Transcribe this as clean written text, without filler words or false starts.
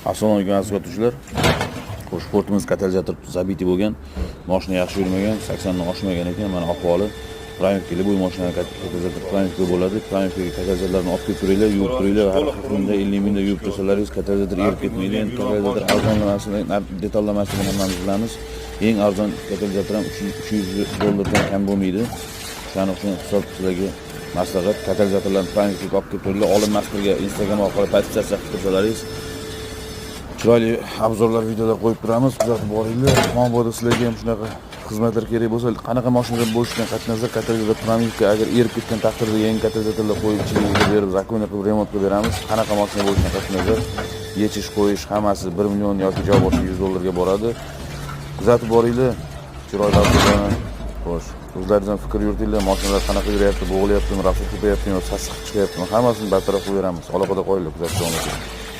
Assalomu alaykum aziz kuzatuvchilar. Sportimiz katalizator zabiti bo'lgan, mashina yaxshi yurmagan, 80 dan oshmagan ekan. Mana ahvoli Primevga bu mashina katalizator Primevga bo'ladi. Primevga katalizatorlarni olib kelib turinglar, yuvib turinglar. Har kunda 50 mingda yuvib tursalaringiz katalizator erib ketmaydi. Endi katalizator arzonlamasini, detallamasini hammamiz bilamiz. Eng arzon katalizator ham 300 dollardan kam bo'lmaydi. Shuning uchun hisob sizlarga maslahat, katalizatorlarni Primevga olib kelib turinglar. Olinmaslarga Instagram orqali podpisatsiya qilib tursalaringiz chiroyli obzorlar, videolar qo'yib turamiz. Kuzatib boringlar. Mabodo sizlarga ham shunaqa xizmatlar kerak bo'lsa, qanaqa mashinalar bo'lishidan qat'iy nazar katalizator Primevga agar erib ketgan taqdirda yangi katalizatorlar qo'yib ichiga berib, zakon qilib remont qilib beramiz. Qanaqa mashina bo'lishidan qat'iy nazar yechish, qo'yish hammasi 1 million yoki javob boshqa 100 dollarga boradi. Kuzatib boringlar. Chiroyli obzorlar. Xo'sh, o'zlaringizdan fikr yuritinglar. Mashinalar qanaqa yuryapti, bo'g'ilyaptimi, rafo ko'payaptimi, sassiq chiqyaptimi, hammasini bartaraf qilib beramiz. Aloqada qolinglar, kuzatib boringlar.